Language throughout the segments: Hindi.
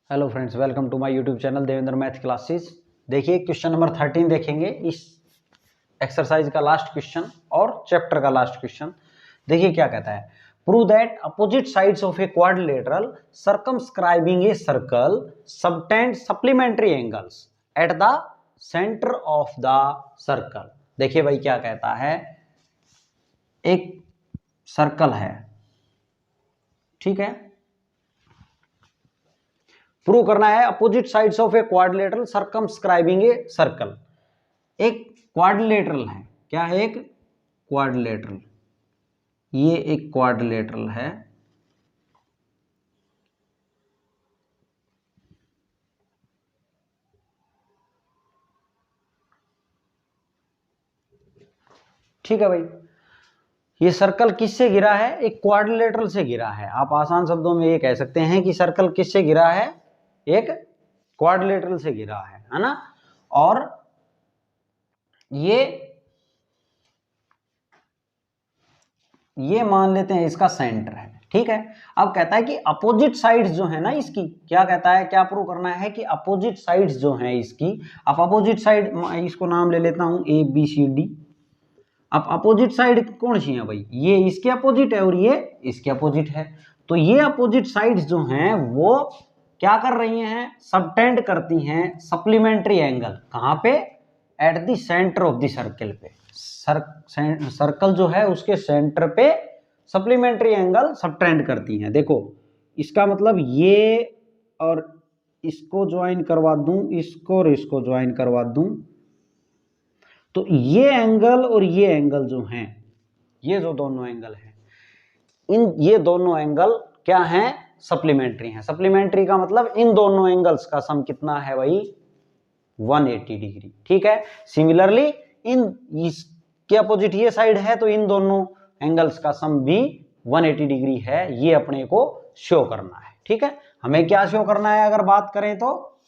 Hello friends, welcome to my YouTube channel Devendra math classes. देखिए क्वेश्चन नंबर 13 देखेंगे, इस एक्सरसाइज का लास्ट क्वेश्चन और चैप्टर का लास्ट क्वेश्चन। देखिए क्या कहता है, prove that opposite sides of a quadrilateral circumscribing a circle subtend supplementary angles at the centre of the circle. देखिए भाई क्या कहता है, एक सर्कल है, ठीक है, प्रूव करना है opposite sides of a quadrilateral circumscribing a circle. एक क्वाड्रिलेटरल है, क्या है, एक क्वाड्रिलेटरल, ये एक क्वाड्रिलेटरल है, ठीक है भाई। ये सर्कल किससे घिरा है, एक क्वाड्रिलेटरल से घिरा है। आप आसान शब्दों में ये कह सकते हैं कि सर्कल किससे घिरा है, एक क्वाड्रिलेटरल से घिरा है ना। और ये मान लेते हैं इसका सेंटर है, ठीक है। अब कहता है कि अपोजिट साइड्स जो है ना इसकी, क्या कहता है, क्या प्रूव करना है कि अपोजिट साइड्स जो है इसकी, आप अपोजिट साइड, इसको नाम ले लेता हूं ए बी सी डी। अब अपोजिट साइड कौन सी है भाई, ये इसके अपोजिट है और ये इसके अपोजिट है। तो ये अपोजिट साइड्स जो हैं वो क्या कर रही हैं, सबटेंड करती हैं सप्लीमेंट्री एंगल। कहां पे, eight the centre of the circle पे। सर्कल जो है उसके सेंटर पे सप्लीमेंट्री एंगल सबटेंड करती हैं। देखो इसका मतलब ये और इसको ज्वाइन करवा दूं, इसको और इसको ज्वाइन करवा दूं, तो ये एंगल और ये एंगल जो हैं, ये जो दोनों एंगल हैं, ये दोनों एंगल क्या हैं, सप्लीमेंट्री हैं। सप्लीमेंट्री का मतलब इन दोनों एंगल्स का सम कितना है भाई, 180 डिग्री, ठीक है। सिमिलरली इसके अपोजिट ये साइड है, तो इन दोनों एंगल्स का सम भी 180 डिग्री है। ये अपने को शो करना है, ठीक है। हमें क्या शो करना है, अगर बात करें तो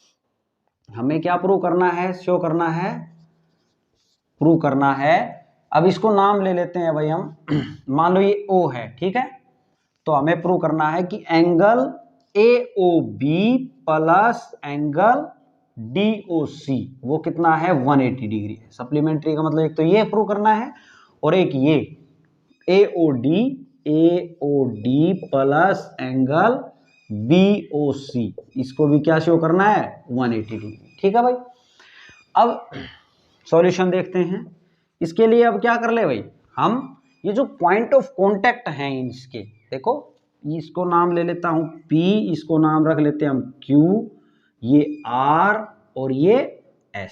हमें क्या प्रूव करना है, शो करना है, प्रूव करना है। अब इसको नाम ले लेते हैं भाई हम, मान लो ये O है, ठीक है। तो हमें प्रूव करना है कि angle AOB plus angle DOC वो कितना है, 180 डिग्री है। सप्लीमेंट्री का मतलब एक तो ये प्रूव करना है और एक ये AOD प्लस एंगल BOC, इसको भी क्या शो करना है, 180 डिग्री, ठीक है भाई। अब सॉल्यूशन देखते हैं इसके लिए। अब क्या कर ले भाई, हम ये जो पॉइंट ऑफ कांटेक्ट हैं इसके, देखो इसको नाम ले लेता हूं P, इसको नाम रख लेते हैं हम Q, ये R और ये S।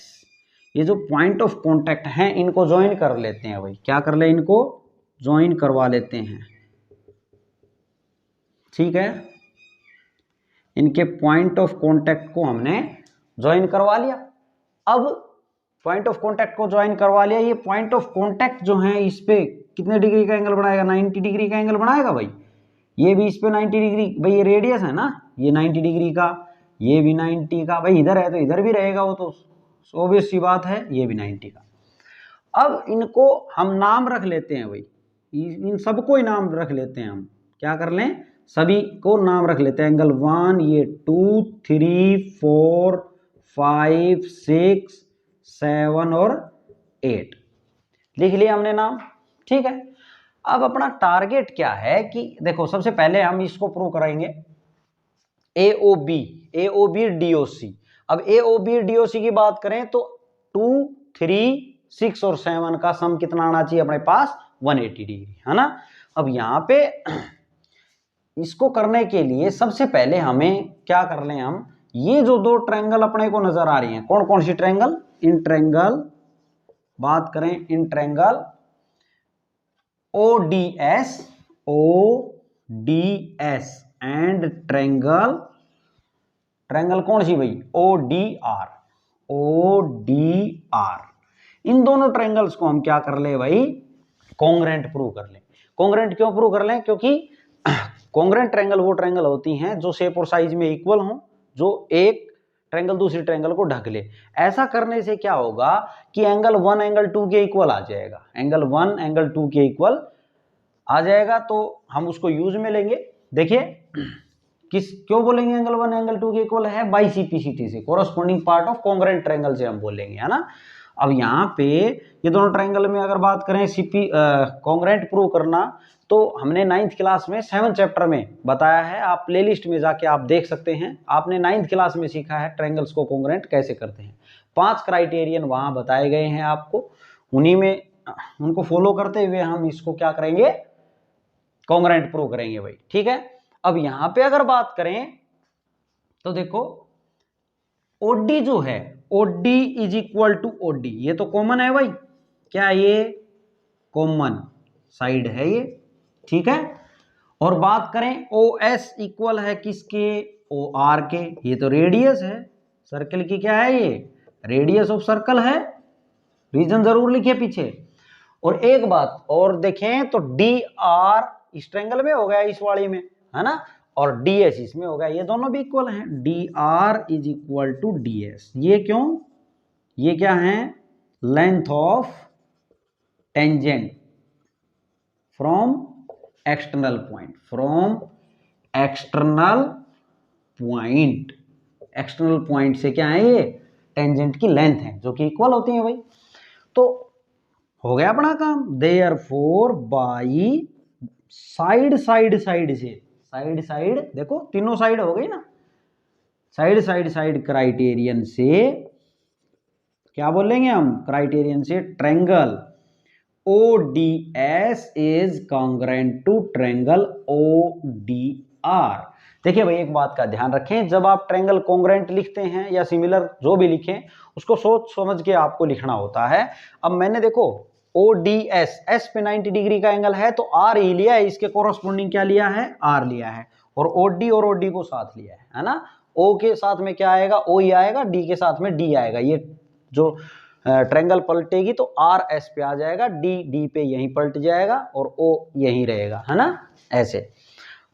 ये जो पॉइंट ऑफ कांटेक्ट हैं इनको ज्वाइन कर लेते हैं भाई, क्या कर ले, इनको ज्वाइन करवा लेते हैं, ठीक है। इनके पॉइंट ऑफ कांटेक्ट को हमने ज्वाइन करवा लिया। अब पॉइंट ऑफ कांटेक्ट को ज्वाइन करवा लिया, ये पॉइंट ऑफ कांटेक्ट जो है इस पे कितने डिग्री का एंगल बनाएगा, 90 डिग्री का एंगल बनाएगा भाई। ये भी इस पे 90 डिग्री, भाई ये रेडियस है ना, ये 90 डिग्री का, ये भी 90 का, भाई इधर है तो इधर भी रहेगा, वो तो ऑब्वियस सी बात है, ये भी 90 का। अब इनको हम नाम रख लेते हैं भाई, इन सबको ही नाम रख लेते हैं हम, क्या कर लें, सभी को नाम रख लेते हैं। एंगल 1, ये 2, 3, 4, 5, 6, 7 और 8 लिख लिया हमने नाम, ठीक है। अब अपना टारगेट क्या है कि देखो सबसे पहले हम इसको प्रूव कराएंगे AOB DOC। अब AOB DOC की बात करें तो 2, 3, 6 और 7 का सम कितना आना चाहिए अपने पास, 180 डिग्री, है ना। अब यहां पे इसको करने के लिए सबसे पहले हमें क्या कर लें, हम ये जो दो ट्रायंगल अपने को नजर आ रही हैं, कौन कौन सी ट्रायंगल, इन ट्रायंगल, बात करें in triangle ODS and triangle कौन सी भाई, ODR। इन दोनों ट्रायंगल्स को हम क्या कर ले भाई, कॉन्ग्रेंट प्रूव कर ले। कॉन्ग्रेंट क्यों प्रूव कर लें, क्योंकि कॉन्ग्रेंट ट्रायंगल वो ट्रायंगल होती हैं जो शेप और साइज में इक्वल हो, जो एक ट्रायंगल दूसरी ट्रायंगल को ढक ले। ऐसा करने से क्या होगा कि एंगल 1 एंगल 2 के इक्वल आ जाएगा, एंगल 1 एंगल 2 के इक्वल आ जाएगा, तो हम उसको यूज में लेंगे। देखिए किस क्यों बोलेंगे एंगल 1 एंगल 2 के इक्वल है, बाई सीपीसीटी से, corresponding part of congruent triangle से हम बोलेंगे, है ना। अब यहाँ पे ये दोनों ट्रायंगल में अगर बात करें सीपी कॉन्ग्रुएंट प्रूव करना, तो हमने 9th क्लास में 7th चैप्टर में बताया है, आप प्लेलिस्ट में जाके आप देख सकते हैं। आपने 9th क्लास में सीखा है ट्रायंगल्स को कॉन्ग्रुएंट कैसे करते हैं। 5 क्राइटेरियन वहां बताए गए हैं आपको, उन्हीं में उनको फॉलो करते हुए हम इसको क्या करेंगे, कॉन्ग्रुएंट प्रूव करेंगे भाई, ठीक है। अब यहां पे अगर बात करें तो देखो ओडी जो है, OD is equal to OD, ये तो कॉमन है भाई, क्या ये कॉमन साइड है ये, ठीक है। और बात करें ओ एस इक्वल है किसके, ओ आर के, ये तो रेडियस है सर्कल की, क्या है ये, रेडियस ऑफ सर्कल है, रीजन जरूर लिखिए पीछे। और एक बात और देखें तो डी आर इस ट्रायंगल में हो गया इस वाली में, है ना, और डी एस इसमें हो गया, ये दोनों भी इक्वल हैं, D R is equal to D S. ये क्यों, ये क्या है, length of tangent from external point, from external point, external point से क्या है ये टेंजेंट की लेंथ है जो कि इक्वल होती है भाई। तो हो गया अपना काम, therefore by side side side से, साइड साइड देखो तीनों साइड हो गई ना, साइड साइड साइड क्राइटेरियन से क्या बोलेंगे हम, क्राइटेरियन से triangle ODS is congruent to triangle ODR। देखिए भाई एक बात का ध्यान रखें, जब आप ट्रायंगल कॉन्ग्रुएंट लिखते हैं या सिमिलर जो भी लिखें, उसको सोच समझ के आपको लिखना होता है। अब मैंने देखो ODS S पे 90 डिग्री का एंगल है तो R ही लिया है, इसके कोरस्पोंडिंग क्या लिया है, R लिया है, और OD और OD को साथ लिया है ना। O के साथ में क्या आएगा, O ही आएगा, D के साथ में D आएगा, ये जो ट्रायंगल पलटेगी तो R S पे आ जाएगा, D पे यहीं पलट जाएगा और O यहीं रहेगा, है ना, ऐसे।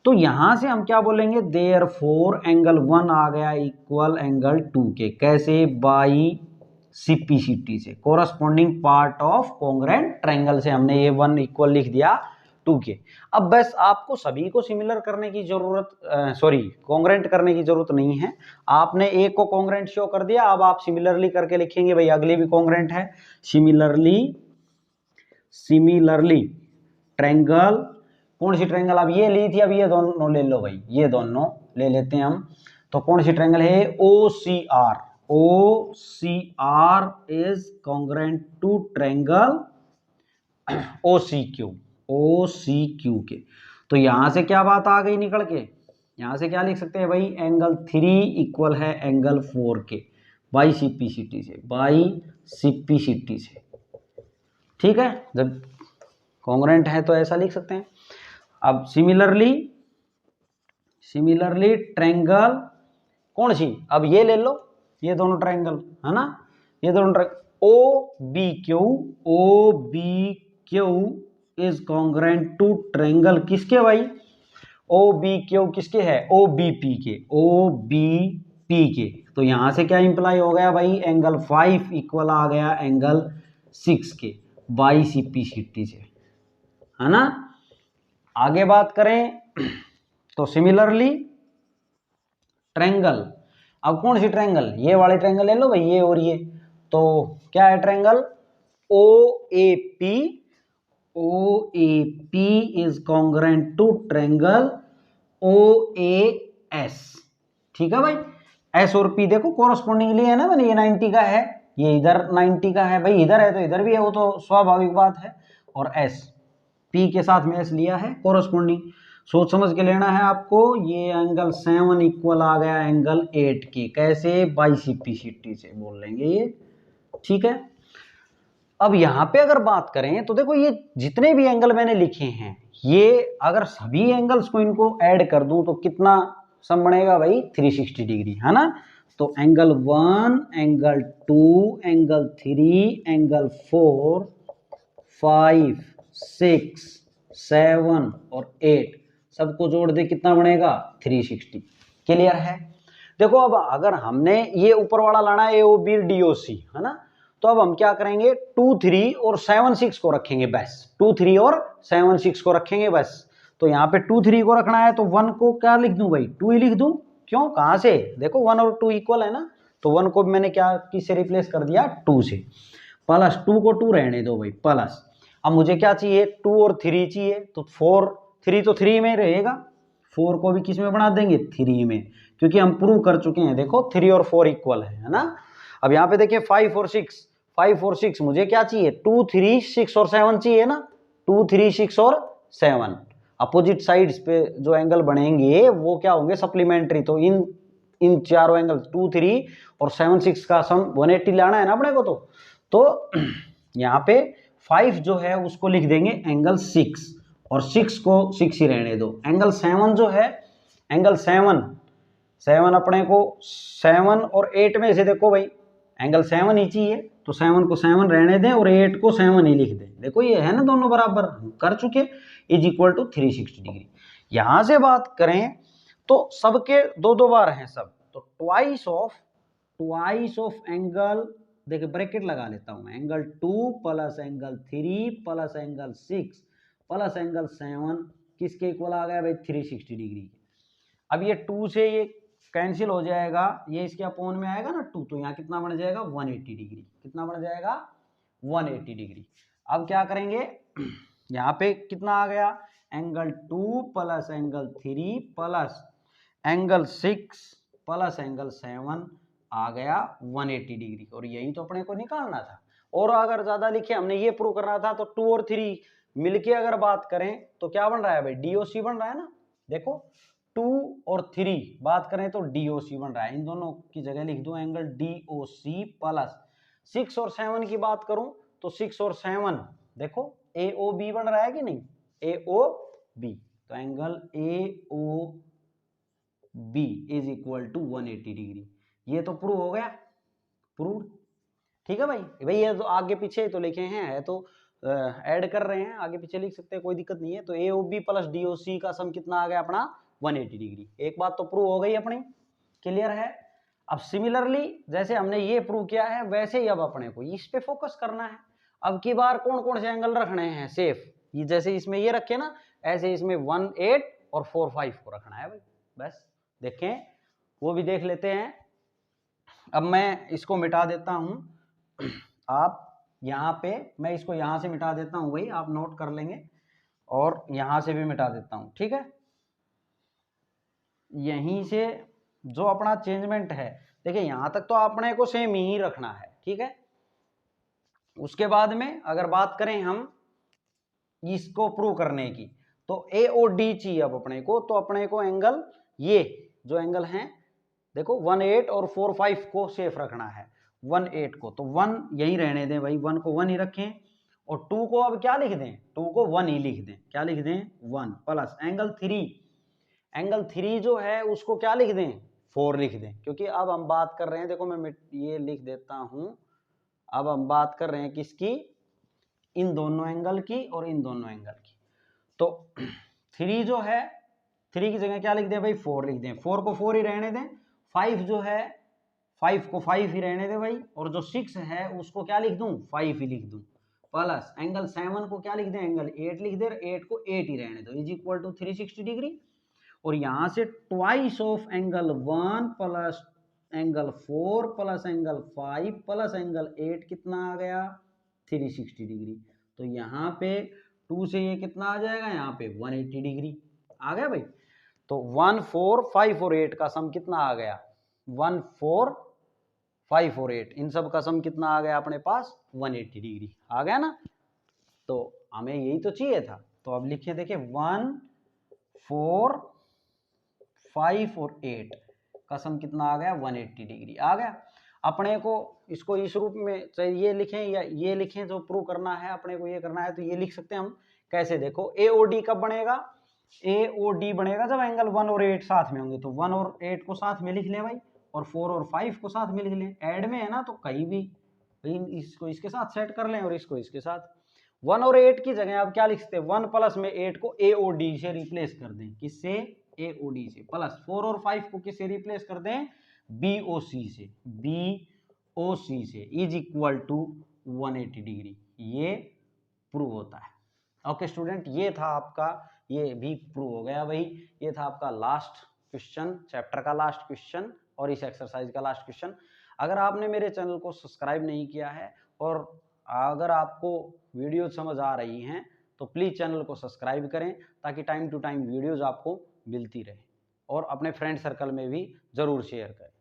तो यहां से हम क्या बोलेंगे, देयरफॉर एंगल 1 आ गया इक्वल एंगल 2 के, कैसे, बाई सीपीसीटी से, corresponding part of congruent triangle से हमने ये 1 इक्वल लिख दिया 2 के। अब बस आपको सभी को सिमिलर करने की जरूरत, कॉन्ग्रुएंट करने की जरूरत नहीं है। आपने एक को कॉन्ग्रुएंट शो कर दिया, अब आप सिमिलरली करके लिखेंगे भाई, अगली भी कॉन्ग्रुएंट है, सिमिलरली ट्रायंगल, कौन सी ट्रायंगल, अब ये ली थी, अब ये दोनों ले लो भाई, ये दोनों ले लेते हैं हम। तो कौन सी ट्रायंगल है, OCR, OCR is congruent to triangle OCQ के। तो यहां से क्या बात आ गई निकल के, यहां से क्या लिख सकते हैं भाई, एंगल 3 इक्वल है एंगल 4 के, बाई सीपीसीटी से, बाई सीपीसीटी से, ठीक है। जब कॉन्ग्रुएंट है तो ऐसा लिख सकते हैं। अब सिमिलरली ट्रायंगल कौन सी, अब ये ले लो, ये दोनों ट्रायंगल है ना, ये दोनों OBQ is congruent to triangle किसके भाई, OBQ किसके है, OBP के। तो यहां से क्या इंप्लाई हो गया भाई, एंगल 5 इक्वल आ गया एंगल 6 के, बाई सीपीसीटी से, है ना। आगे बात करें तो सिमिलरली ट्रायंगल, अब कौन सी ट्रायंगल, ये वाले ट्रायंगल ले लो भाई, ये और ये, तो क्या है triangle OAP is congruent to triangle OAS, ठीक है भाई। S और P देखो कोरस्पोंडिंगली है ना, मैंने ये 90 का है, ये इधर 90 का है भाई, इधर है तो इधर भी है, वो तो स्वाभाविक बात है। और S P के साथ में S लिया है कोरस्पोंडिंग, सोच समझ के लेना है आपको। ये एंगल 7 इक्वल आ गया एंगल 8 के, कैसे, बाई सीपीसीटी से बोल लेंगे ये, ठीक है। अब यहाँ पे अगर बात करें तो देखो ये जितने भी एंगल मैंने लिखे हैं, ये अगर सभी एंगल्स को इनको ऐड कर दूं तो कितना सम बनेगा भाई, 360 डिग्री, है ना। तो एंगल 1, एंगल 2, एंगल 3, एंगल 4, 5, 6, 7 और 8 सबको जोड़ दे कितना बनेगा, 360। क्लियर है। देखो अब अगर हमने ये ऊपर वाला लाना है AOB DOC, है ना, तो अब हम क्या करेंगे, 2, 3 और 7, 6 को रखेंगे बस, 2, 3 और 7, 6 को रखेंगे बस। तो यहाँ पे 2 3 को रखना है, तो 1 को क्या लिख दूं भाई, 2 ही लिख दूं। क्यों, कहां से, देखो 1 और 2 इक्वल है ना, तो 1 को मैंने क्या किससे रिप्लेस कर दिया, 2 से। प्लस 2 को 2 रहने दो भाई, प्लस अब मुझे क्या चाहिए, 2 और 3 चाहिए, तो 4 3 तो 3 में रहेगा, 4 को भी किस में बना देंगे, 3 में, क्योंकि हम प्रूव कर चुके हैं, देखो 3 और 4 इक्वल है ना। अब यहाँ पे देखिए 5 और 6 मुझे क्या चाहिए, 2 3 6 और 7 चाहिए ना, 2 3 6 और 7 अपोजिट साइड्स पे जो एंगल बनेंगे वो क्या होंगे, सप्लीमेंट्री। तो इन चारों एंगल 2 3 और 7 6 का सम 180 लाना है ना अपने को। तो यहाँ पे 5 जो है उसको लिख देंगे एंगल 6, और 6 को 6 ही रहने दो। एंगल 7 जो है, एंगल 7 अपने को 7 और 8 में से देखो भाई एंगल 7 ही चाहिए, तो 7 को 7 रहने दें और 8 को 7 ही लिख दें। देखो ये है ना, दोनों बराबर कर चुके, इज इक्वल टू 360 डिग्री। यहां से बात करें तो सबके दो बार हैं सब, तो ट्वाइस ऑफ एंगल, देखिए ब्रैकेट लगा लेता हूं, angle 2 plus angle 3 plus angle 6 plus angle 7 किसके इक्वल आ गया भाई, 360 डिग्री। अब ये 2 से ये कैंसिल हो जाएगा, ये इसके अपोन में आएगा ना 2, तो यहाँ कितना बन जाएगा 180 डिग्री, कितना बन जाएगा 180 डिग्री। अब क्या करेंगे, यहाँ पे कितना आ गया, angle 2 plus angle 3 plus angle 6 plus angle 7 आ गया 180 डिग्री, और यही तो अपने को निकालना था। और अगर ज्यादा लिखे, हमने ये प्रूव करना था, तो 2 और 3 मिलके अगर बात करें तो क्या बन रहा है भाई, डीओसी बन रहा है ना। देखो 2 और 3 बात करें तो डीओसी बन रहा है, इन दोनों की जगह लिख दूं एंगल डीओसी प्लस 6 और 7 की बात करूं तो 6 और 7 देखो एओबी बन रहा है कि नहीं, एओबी, तो angle AOB is equal to 180 degree. ये तो प्रूव हो गया, प्रूव, ठीक है भाई ये तो आगे पीछे तो लिखे हैं, है तो ऐड कर रहे हैं, आगे पीछे लिख सकते हैं, कोई दिक्कत नहीं है। तो एओबी प्लस डीओसी का सम कितना आ गया अपना 180 डिग्री। एक बात तो प्रूव हो गई अपनी, क्लियर है। अब सिमिलरली जैसे हमने ये प्रूव किया है, वैसे ही अब अपने को इस पे फोकस करना है। अब की बार कौन कौन से एंगल रखने हैं सेफ, ये जैसे इसमें ये रखे ना, ऐसे इसमें 1 8 और 4 5 को रखना है भाई, बस देखें वो भी देख लेते हैं। अब मैं इसको मिटा देता हूं, आप यहाँ पे, मैं इसको यहाँ से मिटा देता हूं भाई, आप नोट कर लेंगे, और यहाँ से भी मिटा देता हूं, ठीक है। यहीं से जो अपना चेंजमेंट है, देखिए यहाँ तक तो अपने को सेम ही रखना है, ठीक है। उसके बाद में अगर बात करें हम इसको प्रूव करने की, तो ए और डी चाहिए अब अपने को, तो अपने को एंगल, ये जो एंगल हैं देखो 1 8 और 4 5 को सेफ रखना है। 1 8 को तो 1 यही रहने दें भाई, 1 को 1 ही रखें, और 2 को अब क्या लिख दें, 2 को 1 ही लिख दें, क्या लिख दें 1 प्लस एंगल 3 जो है उसको क्या लिख दें 4 लिख दें, क्योंकि अब हम बात कर रहे हैं, देखो मैं ये लिख देता हूं, अब हम बात कर रहे हैं किसकी, इन दोनों एंगल की और इन दोनों एंगल की। तो 3 जो है, 3 की जगह क्या लिख दें भाई 4 लिख दें, 4 को 4 ही रहने दें, 5 जो है 5 को 5 ही रहने दें भाई, और जो 6 है उसको क्या लिख दूं 5 ही लिख दूं, प्लस एंगल 7 को क्या लिख दें एंगल 8 लिख दें, 8 को 8 ही रहने दो, इज इक्वल टू 360 डिग्री। और यहां से twice of angle 1 plus angle 4 plus angle 5 plus angle 8 कितना आ गया 360 डिग्री। तो यहाँ पे 2 से ये कितना आ जाएगा, यहाँ पे 180 डिग्री आ गया भाई। तो 1 4 5 और 8 का सम कितना आ गया, 1 4 5 और 8 इन सब का सम कितना आ गया अपने पास 180 डिग्री आ गया ना। तो हमें यही तो चाहिए था, तो अब लिखे देखिए 1 4 5 और 8 का सम कितना आ गया 180 डिग्री आ गया। अपने को इसको इस रूप में चाहे ये लिखें या ये लिखें, जो प्रूव करना है अपने को ये करना है, तो ये लिख सकते हैं हम कैसे, देखो एओडी कब बनेगा, एओडी बनेगा जब एंगल 1 और 8 साथ में होंगे। तो 1 और 8 को साथ में लिख लें भाई, और 4 और 5 को साथ में लिख लें, ऐड में है ना तो कहीं भी इसको इसके साथ सेट कर लें और इसको इसके साथ। 1 और 8 की जगह आप क्या लिख सकते हैं, 1 प्लस में 8 को एओडी से रिप्लेस कर दें, किससे एओडी से, प्लस 4 और 5 को किससे रिप्लेस कर दें बीओसी से, बीओसी से, इज इक्वल टू 180 डिग्री। ये प्रूव होता है। ओके स्टूडेंट, ये था आपका ये भी प्रूव हो गया भाई। ये था आपका लास्ट क्वेश्चन, चैप्टर का लास्ट क्वेश्चन और इस एक्सरसाइज का लास्ट क्वेश्चन। अगर आपने मेरे चैनल को सब्सक्राइब नहीं किया है और अगर आपको वीडियो समझ आ रही हैं तो प्लीज़ चैनल को सब्सक्राइब करें ताकि टाइम टू टाइम वीडियोज़ आपको मिलती रहे और अपने फ्रेंड सर्कल में भी ज़रूर शेयर करें।